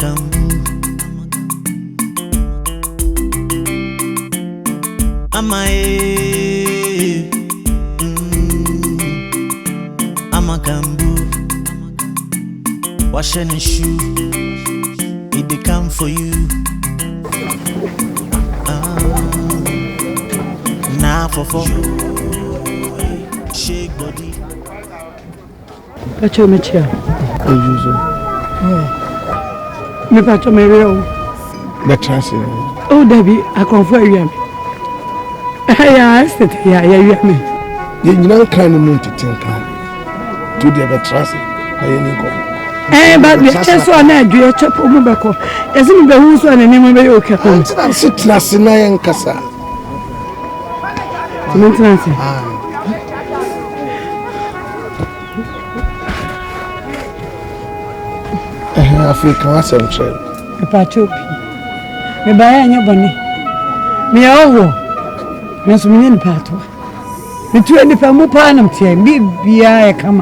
KAMBUU. I'm a KAMBUU. Washing a shoe, it they come for you. Now for shake body. Pacho me chair. Me pacho me real. The transit. Oh, Debbie, I confirm you. Yeah, I said, yeah, you me. You know, kind of need to think to the transit. But the chest one I do a chop over back. As in the who's one and name of your captain. I'm sitting as in Nyan Casa. Maintenance. I feel constant. A pacho. Me buy any bonnet. Me oh, Miss Minion Pato. Me 20 Pamu Panam tea, be I come.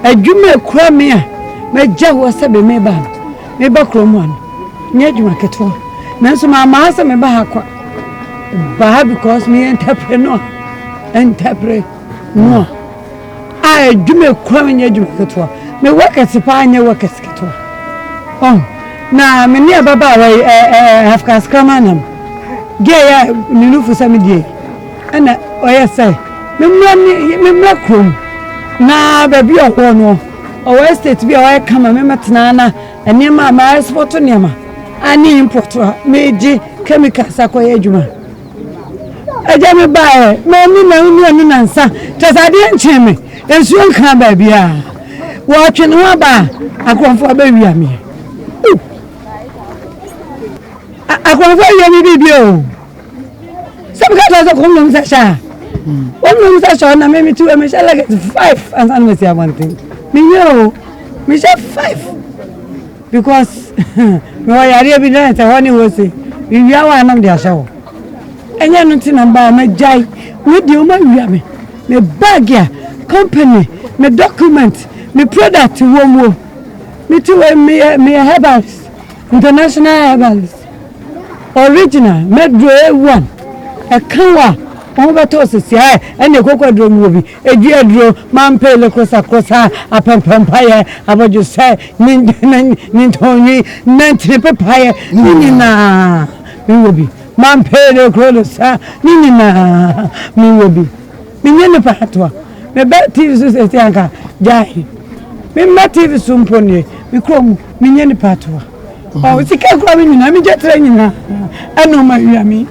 A jume cramia, my jaw was a me ban. Me backroom one. Near you market one. Nanso my master me bahaqua. Bah because me entrepreneur. No. I jume cramming your jumacator. Me work at the pioneer work at Skitor. Oh, now me near Baba have cast cramanum. Gay, Nunu for some day. And I say, me black room. Na baby o no o estate bi o come memetana and near my spot to near ani import meji chemicals akoye adwuma aja me bae me ni nansa tasade enche me ensu nka baby a wo atwe no aba akonfo ba wi me akonfo wi me bibio some guys are come no sha. One room session, I made me 2, I shall like 5, and I say one thing. Me know, me shall 5. Because, me why I really done it, I want to say, we are one of their show. And you're not in a bar, my jay, with you, my yammy. Me bag ya, company, me document, me product to one. Me too, me herbals, international herbals. Original, McBROWN, a kawa. Over tosses, and the KWADWO movie, a dear man pale across a pampire, about you say, Nintoni, Nanti papaya, Nina, me will be. Man pale across, Nina, me will be. Minion patwa, me bet TV is a tanker, Jai. Me mative sumpony, me come, Minion patwa. Oh, it's a crabbing, I'm just training her. I know my yummy.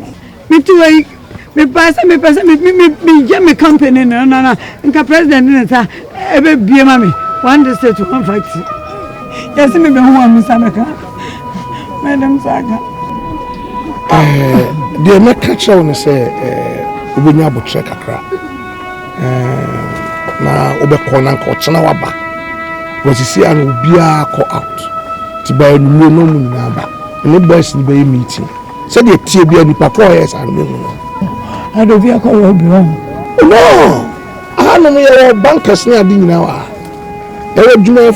Me too. Me pass me company no nka president nta ebe bie ma me one state one factory yes me be ho am sameka madam saka de me catch on say obenya abotre kakra na obekọ na nka ochena waba wasisi an obia call out ti ba no mu na ba no boys ni be meeting say de tie bia nipa 4 years and me no I don't be a call of no. I don't know bankers near dinner. I don't be a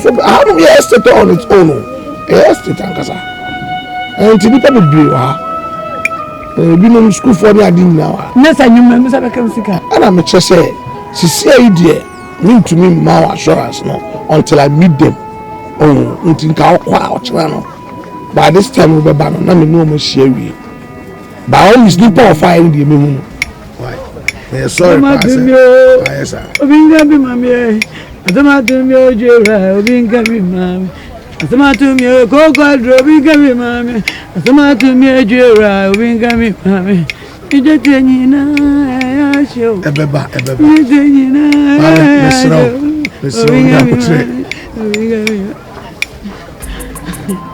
estate on its own. Estate and Casa. And to be probably blue. Been in school for the dinner. Yes, I knew members of a Camsica. And I'm a say, she say, dear, mean to me, my assurance, no, until I meet them. Oh, until I'll crouch. By this time, we'll be banning, no more sherry. By all means, no power fire the moon. Yes, sorry, yes, sir. Obingabi mami, Asante me ojera, obingabi mami. Asante me KWADWO, obingabi mami. Asante me ojera, obingabi mami. Ijete nyina ya show. Ebeba. Ijete nyina. Mesro ya kutre. Obingabi.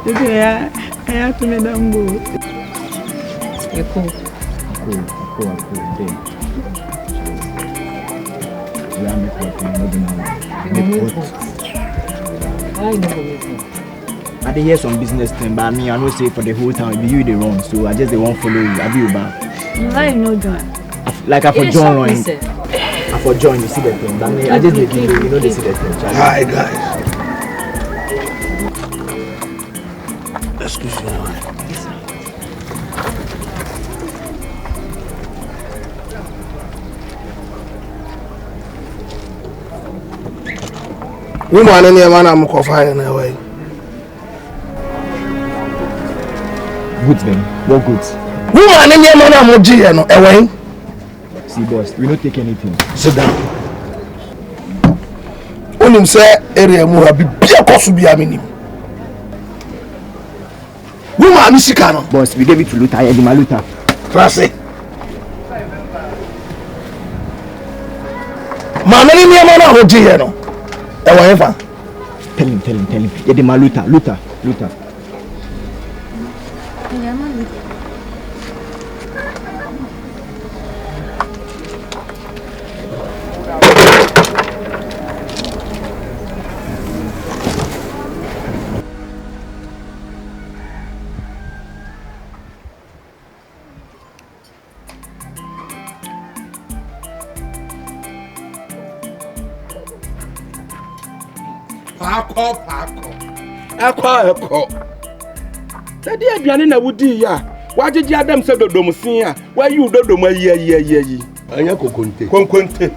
Ijete ya tumedambo. Eko. I dey hear some business thing, but me I know say for the whole time be you the wrong, so I just they won't follow you. I be you back. I know that. Like I for join, I for join. You see the thing, but me I just dey give you know they see the thing. Hi guys. Excuse me. Woman in your man, I'm fire away. Good then. What good? Woman in your man, I'm away. See, boss, we don't take anything. Sit down. When him say area mu abi bia koso bia menim. Woman is sika no. Boss, we gave it to Luther. I am Luther. Classy. Man, any me man na hoji here no. E wa efa. Tell him. Yeah, the Luther. Yeah, man. Eko. Tadi aduane na wudi ya. Wagyeje adam se dodomusin a, wa yu dodom ayi. Anya kokonte. Konkonte.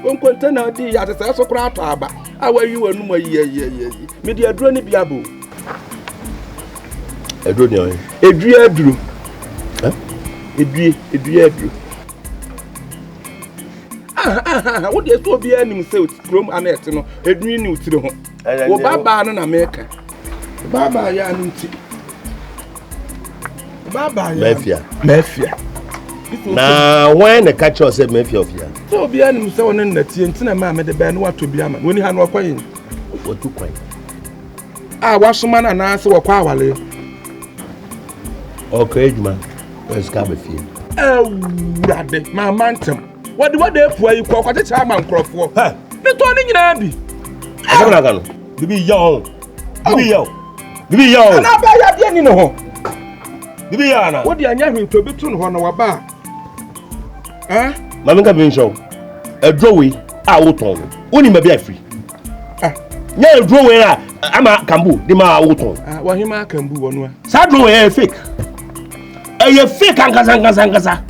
Konkonte na di ya se so kura ato aba. A wa yu anum ayi. Me di aduro ni biabo. Eduro ni oyin. Aduro. Edue aduro. What dey so be anim se krom anet no. Edue ni utire ho. Wo baba no na meka. Baba ya nti. Baba ya. Mafia. Na when the catch us say mafia of here. So be anim se won na tie nti na ma me de ba no wato bi ama. Woni ha no kwan. Otu kwan. Wasoma na na se wokwa awale. Okay, Juma. Let's come with you. Rade, my mantem. What they for you kwa kwa cha man krofo. Ha. Me to ni nyina bi. Asa na kanu. Bibi yo. Na ba ya de ni no ho. Bibi ya na. Wo de anya hwento bi tu no ho na wa ba. Mami ka bin show. Edrowe a wo ton. Woni ma bi afri. Nya edrowe a ama KAMBUU di ma wo ton. Wa hima KAMBUU wonu a. Sa edrowe e fake. E fake ankasa.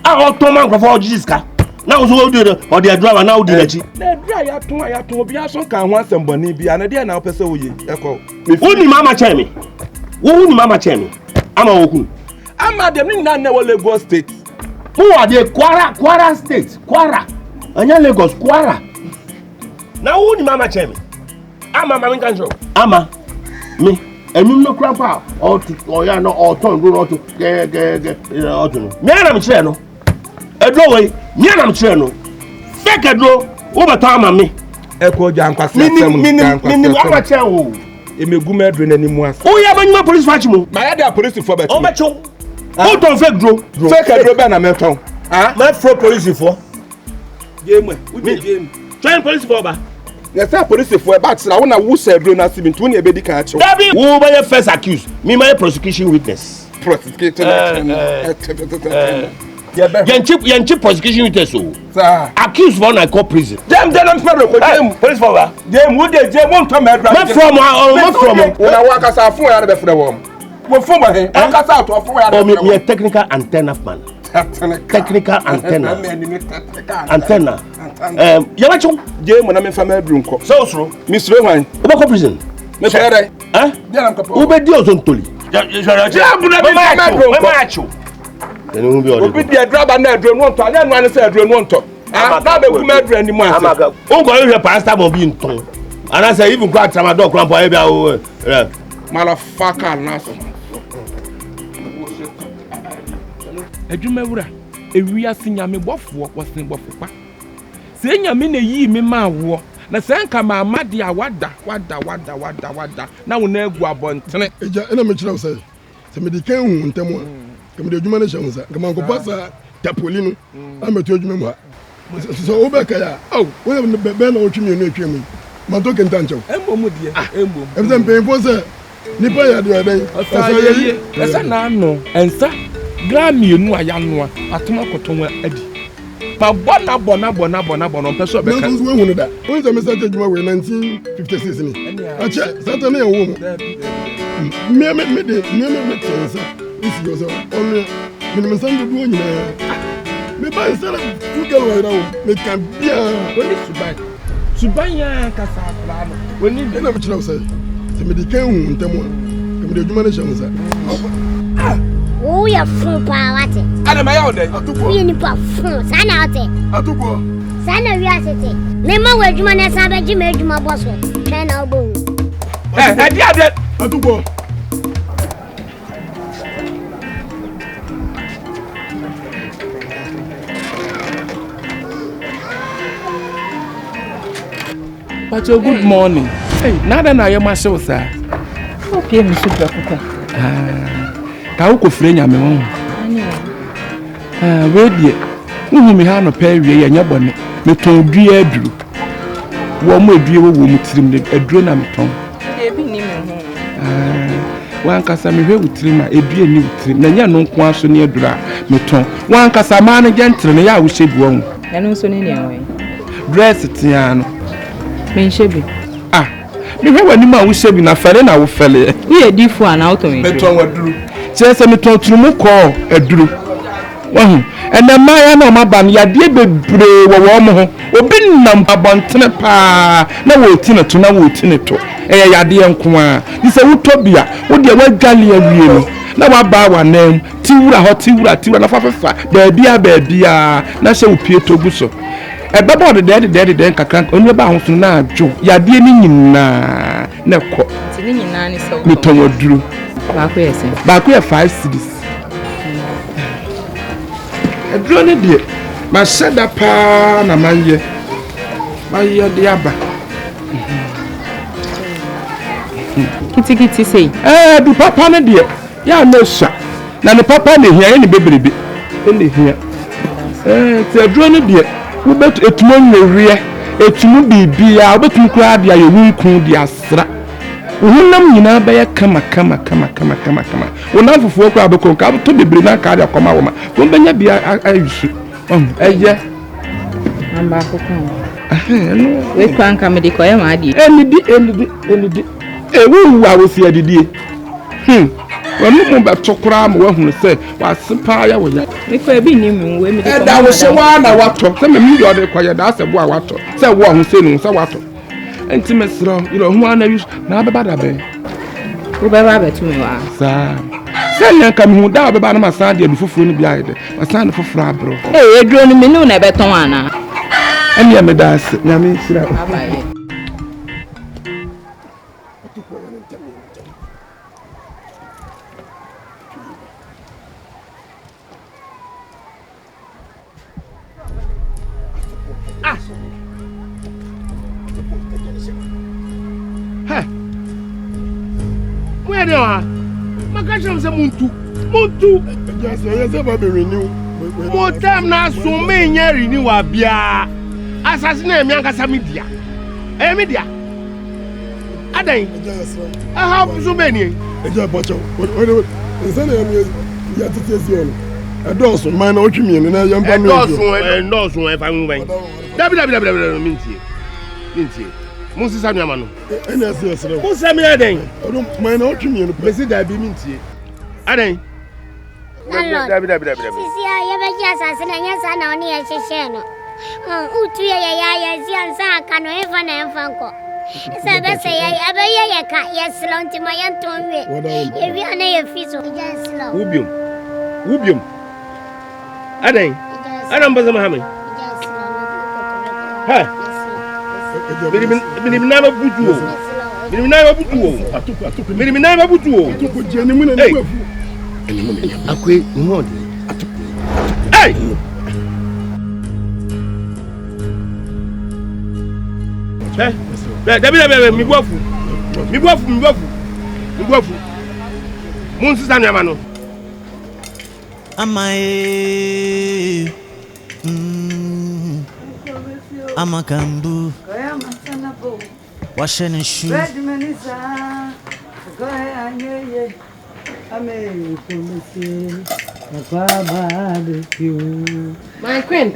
A o ton man krofo jiska. Na wo so do o de edrowe na wo di nachi. Na edrowe ya ton obi aso kan ho asemboni bia na de na wo pese wo ye. Eko. Woni mama chemi. Woni mama chemi. Ama wokun. Ama dem ni na wo Lagos state. Who are the Kwara state? Kwara. Anya Lagos Kwara. Na who ni mama chemi? Ama mama kanjo. Ama me. Enu no krapa or ya no or ton go no to ge no. Me na me chere no. Edro we, me na me chere no. Fake edro, wo beto ama me. Eko jankwase atem. Mini ama chere wo. Emegu medre na nimu asa. O ya banyuma police watch mo. Ma ya da police for beto. O becho. Who ton fake dro? Fake edro be na me ton. Me fro police for. Game we game. Join police for ba. Yes, sir, police for but na wona wo say edro na sibint woni e be di kan acho. Dabi, who be first accused? Me my prosecution witness. Prosecutor. Yanchi prosecution witness so. Sir. Accused for na call prison. Dem am fero ko dem. Police for ba. Dem wo dey dem won to me edro. Me from Una wa kasa fun ya be frɛ wo. Wo fun ba he. Kasa to fun ya be. Me technical antenna man. Technical antenna. Antenna. Yabacho Game na me fama adru nko. so sro. Misre wan. Oba ko prison. Me fere dai. Dia am kapo. Oba di ozontoli. Ya bu na me fama adru nko. Enu hu bi ode. Obi di adra na adru no nto. Ale anu an se adru no nto. Na be kuma adru ani mu ase. O go hwe pastor mo bi nton. Ana say even kwa tramadol kran po e bia o. Motherfucker na so. Adwumawura ewi asinyame bofo wasen bofopa se nyame na yi me ma wo na se nka ma amade a wada na wo na agu abontene eja ena me kira wo sai se me de kan hu ntemo a me de adwuma na hye sa kama ko pasa tapoli no ameto adwuma mu a so wo be ka ya au wo be na wo twemi no atwemi ma to kenta nchew embomu de embom em se mpempo se nipa ya de adan asaye esa na no ensa Grammy enu ayanoa atoma kotonwa adi ma bona peso be ka nso we hunu da won se me sa adwuma we 1956 ni ache sata na ya wo mu me tensa. This goes on. Me san do do nyina. Me ba nsala ku girl wa rawo. Me kan bia. Woni suban. Suban ya kasa afra no. Woni na me chira say. Se me di kan hu ntamo. Ke me di adwuma na hye nsa. Oh, ya fun pa wate. Ana ma ya odai. We ni pa fun. Sana wate. Atuko. Sana wi asete. Me ma wa adwuma na sa ba ji me adwuma boso. Try na obo. Adi ade. Atuko. Pacho, good morning. Hey, nada na yo ma show sir. Okay, me super kuka. Ka wo ko frɛ nyame wo. We die. Wo mi ha no pa wie ya nya bɔne. Me ton dua aduru. Wo mo adue wo mu tirim de aduro na me ton. E bi ni me ho. Wan kasa me hwe wutirim a adue ni wutirim. Na nya no nko aso ne aduru a me ton. Wan kasa ma no gentle ne ya wo hye bi wo. Ɛno so ne ne awen. Dress tia no. Me hye bi. Me hwe wani ma wo hye bi na fere na wo fele. We e di fu ana auto me. Me ton waduru. Chese me ton turumu ko aduru. Wahu. Ena ma ya na o ma ba no yade bebre wo mo ho. Obi nam abontene pa na wo ti ne to na wo ti ne to. Yade enko a. Di se wo tobia, wo de wa dwale awie no. Na wa ba wa nam, ti wura ho ti wura na fafafa. Baabia na hye wo pie to gu so. Ebeba de de kakran oni ba ho so na adwo. Yade ni nyina na ko. Ti ni nyina ni so. Me ton waduru. Ba ko 5 cedis. Aduro ne de ma sheda pa na maye. Maye de aba. Kiti sei. Du papa ne de ya no sha. Na ne papa ne hia ne bebrebe. Ne hia. Ti aduro ne de wo betu etumo nwerie, etumo bibia, wo betu kura de ayo wunkun de asra. Uhunam nyina bɛyɛ kama. Wona fufuo kura be konka to bebre na ka de koma wo ma. Wo benya bia ayusu. Ɛyɛ. Amba ko kan. No. We kwan ka me de koye ma adi. Enidi. Wo wa wo si adidie. Wonu mo be tokura ma wo hunu se wa sepa ya wo ya. Me ko bi ni mu we me de. Da wo se wa na wato. Se me mi de ode koye da se bo a wato. Se wo ho se nu se wato. Enti mesro, hu ana use na beba da be. Wo beba be tu me wa. Sa. Se nyan ka me hu da beba na masan de fufuru ni bia ide. Masan de fufuru abro. Eduro ni me nu na be ton ana. Emi ya me da se, nyame sira. Abaye. Muntu. Yes, ba be renew. Mo time na so me nya renew abia. Assassin na me ankasa media. Media. Adan. How so many? Eja bacho. Nsa na ya tete on. Edoso man na otwimi ni na yamba me. Edoso e fa mu ban. Dabi mintie. Mo sisa nu ama no. Ena se. Mo sa me adan. Odo man na otwimi ni. Besi dabi mintie. Adan. Dabi. Sisi ya be ji asase na nya sa na oni ya hyehye no. Utu ya si ansa aka no efa na emfa nko. Esa be se ya be ya ka ya slonti ma ya tonwe. Ye wi ana ya fiso. Ya slow. Ubium. Adan baza mahame. Ha. Bini na butu o. Bini na butu o. Atuko je ni mu na ni wafu. Akwe ngode. Hey! Dabi mi bofu. Mun sisa ni amano. Amae. Amakambu. Washing and shoe. My queen.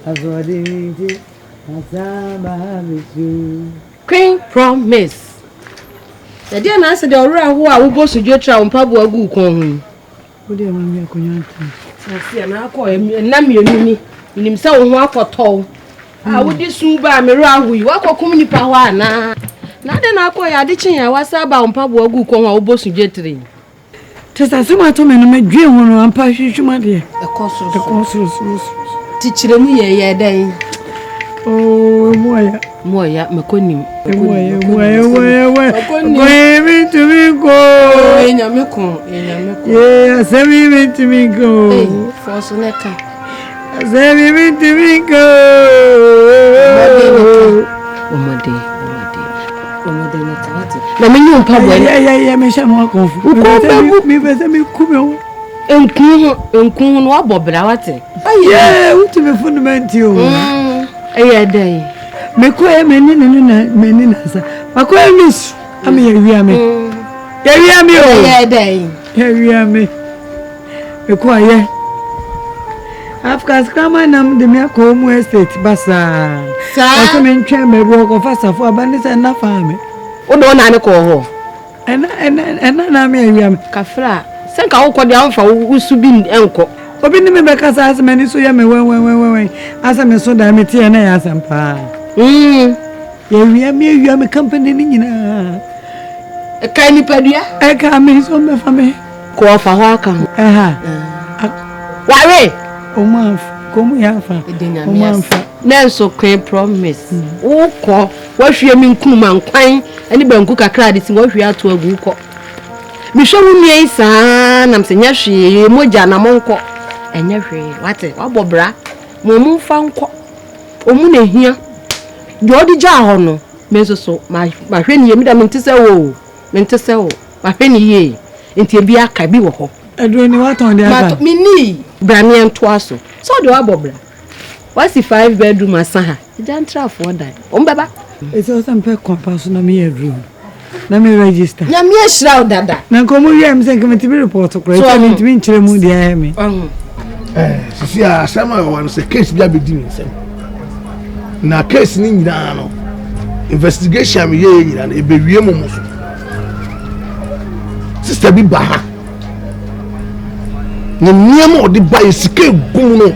Azodinti, Azaba Bisu. Queen Promise. The dear answer the aura who are both to your child, Pablo Agu Kong. Good day, Mamma Cognac. I see an alcohol and Nammy in himself walk or tall. I would this soon buy me round we walk or come in power now. Now then, I call ya ditching. I was about Pablo Agu Kong or both to get three. Tis as soon as I my dream when I'm passing my dear. The course teach them ye day. Oh, boy. Moya, Maconim. Where to me go? In your milk, yes, every minute to me go. For Soneka. Every minute to me go. Oh, my dear. Let me know, Pablo. Yeah, me shall walk off. Me better me come and Kun or Bob Brawate. Oh, yeah, what to be fundamental. A day. Me kwa menina makwa miss ami yawia me o day yawia me kwa ye afka scrama nam de me akomu estate basa so me ntwa me bo ko fasa fo abanisa na fa me o do na ne ko ho ena na me yawia me kafra senka wo ko de amfa wo subi enko obi ni me be kasa asmani so ya me wen asa me so da me tie na ya sampa Yeah, me company nina. A kind of pedia? I can't miss on my family. Go for Akan. Why? Oh, month. Come here for dinner. Nelson Queen Promise. Oh, call. What you mean, Kuman, Quine, and the Bankuka credits in what we are to a good call. Michel me, son, I'm saying, yes, she, Mojana Monco, and every what a bobra, Momu found call. Oh, Mune here. Jodi Jahono, Meso so, my friend, you mean to say, oh, meant to say, oh, my friend, ye, into be a cabiwo. I do any what on the other. Me, Branny and Twasso. So do I, Bobra. What's the 5-bedroom, my son? You don't try for that. Baba. It's also a compassion on me a room. Let me register. Now, me a shroud that. Now, come here, I'm saying, come to be reported. So I mean to be Chemudi, me. See, someone wants a case, Gabby Dimson. Na case ni nyina no investigation me ye nyina na ebewie momo so sister bi ba ha ni niam odi ba esika egum no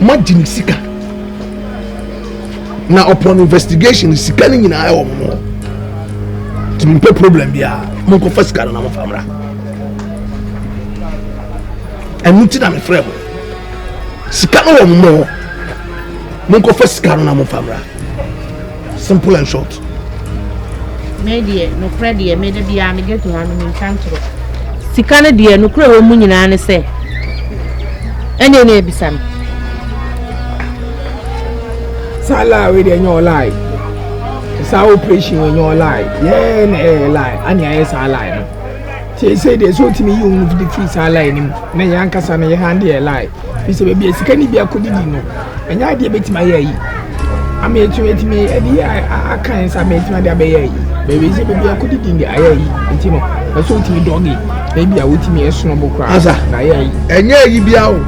magini sika na upon investigation sika ni nyina ayo mo to me problem bia mo ko fasika na mo famra enuti na me frebo sika no wo mo Munko first carona mo famra. Simple and short. Media no credit made be am get to hand in country. Sikana dear no crow mu nyina ne se. Ene na ebisam. Sala we dey your lie. Sa operation when your lie. Yeah na lie. Ani aye sa lie no. Say dey so timi you move the free sa lie nim. Na yankasa na ye hand dey lie. Bi se be sikani bi akodidi no. Enya de betima yayi am etimi edi akan sa betima de abeyayi baby se bebi akodi ndi ayayi ntino na so timi dogi baby a wotimi esono bokra na yayi enya yi bia o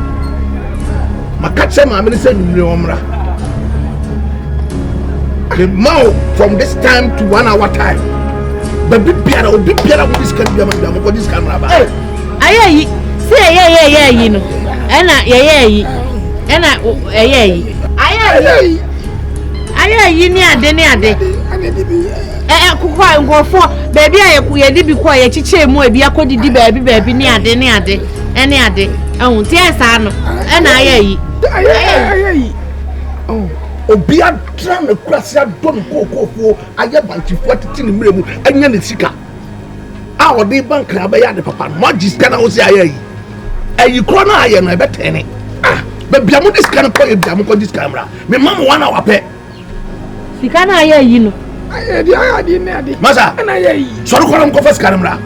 makache ma me se nure omra the mouth from this time to 1 hour time baby biara obi biara wo this can be am ko this camera ba ayayi se ayayi no ena yayi ena ayayi ni ade kukwa ngofo baby aye di bi kwa ye chiche mu ebi akodidi baby ni ade ene ade ehun ti esa no ena ayayi oh obi atra me kwase adon kokofo aye bantifo atiti ni mremu anya ne sika a odi bank na ba ya de papa magis kana wo si ayayi ayi kro na aye no ebetene baby amu this kind of call you amu this camera me mama 1 hour pe sikana ayayi no ayadi ne ade masa na ayayi so ko ram ko fas camera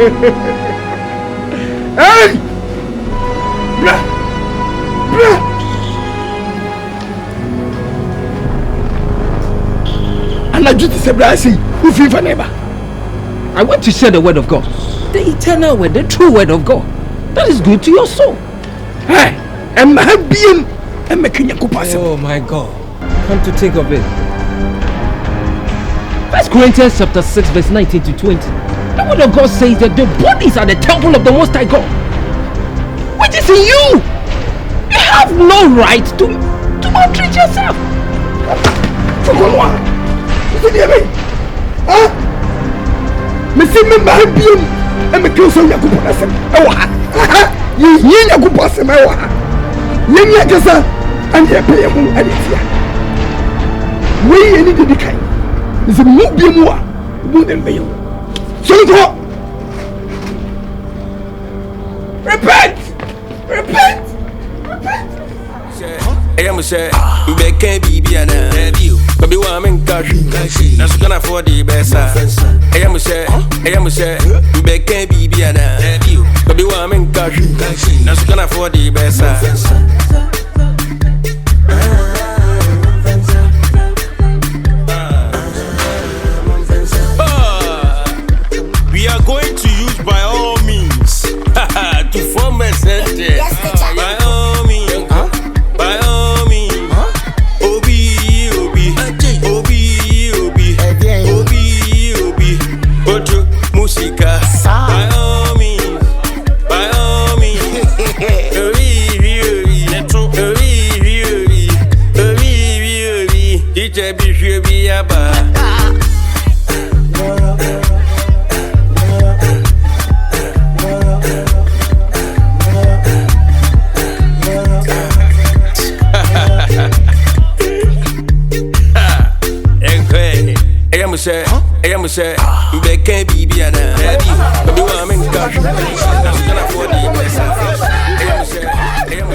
Hey! Bra! And I just said, I see, who feel for neighbor? I want to share the word of God. The eternal word, the true word of God. That is good to your soul. Hey! And my being and making you pass. Oh my God. Come to think of it. 1 Corinthians chapter 6 verse 19 to 20. The word of God says that the bodies are the temple of the Most High God, which is in you. You have no right to maltreat yourself. For what? Is it me? Huh? Me see me my being and me kill some Yakubu Nasem. You Yakubu Nasem. You Kasa and you pay him and it's here. We any the kind. It's a movie more than me. So go. Repent. I am say, be can't be an review. But be one man country. That's gonna afford the best. I am say, be can't be an review. But be one man country. That's gonna afford the best. We are going to use by all means to form a sentence. By all means, by all means. Obi, Ojo, musica. By all means, by all means. DJ be I am say, be can't be an review. But you are in cash. Now we can afford the best. I am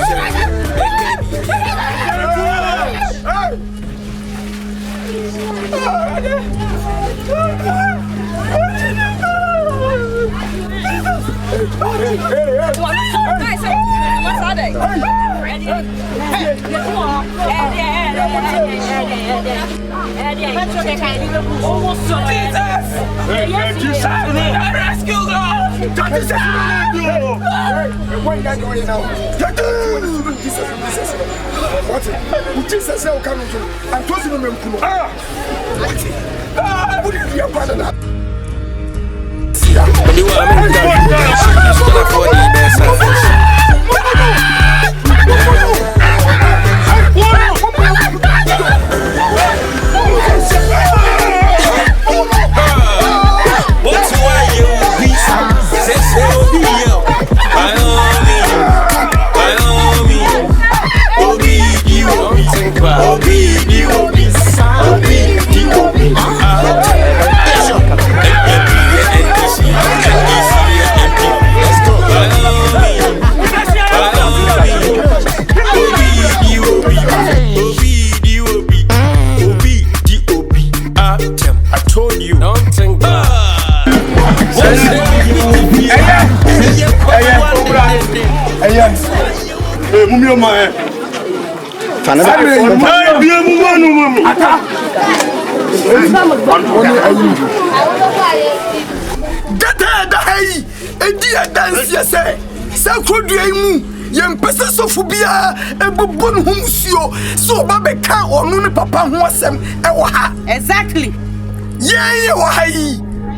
Exactly.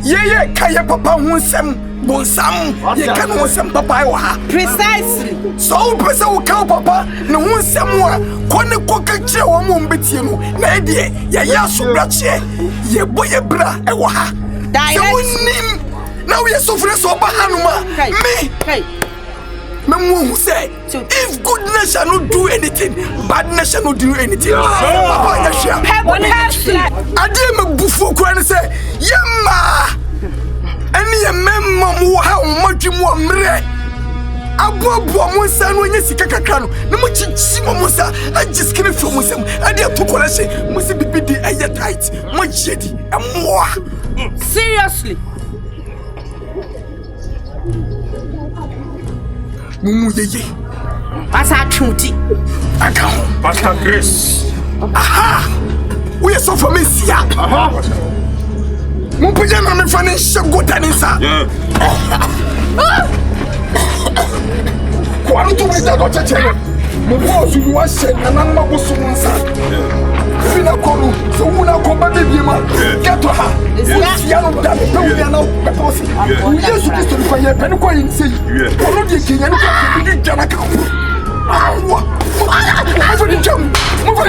Yeah, kaya papa hunsem bonsam ye kan hunsem papa wa ha Precisely. So pesa wo kan papa ne hunsem wa kone koka kire wo mo mbetie no na e de ya so brache ye boye bra e wa ha direct now we so free so ba hanuma me Memu say, if goodness shall not do anything, badness shall not do anything. Papa, ya share. I did my buffo and say, Yamma. Any a mem how much more mre. Abo mo san when you see kakakano. No much simosa. I just can't feel myself. I dare to call say, must be the air tight, much shady, and more. Seriously. mumu yeye. Pastor Chuti. Akan. Pastor Grace. Aha. We are so familiar. Aha. Mumpuje na me fani shagota ninsa. Kwanu tu wita do chechele. Mubo su wa she na na ma bosu nsa. Fina koru so una komba de biema. Get to her. Ya no da pe wi na pe posi. Yesu Kristo ni fanye pe ko yin sei. Ono de kinya ni ko bi jana ka. Awa. Move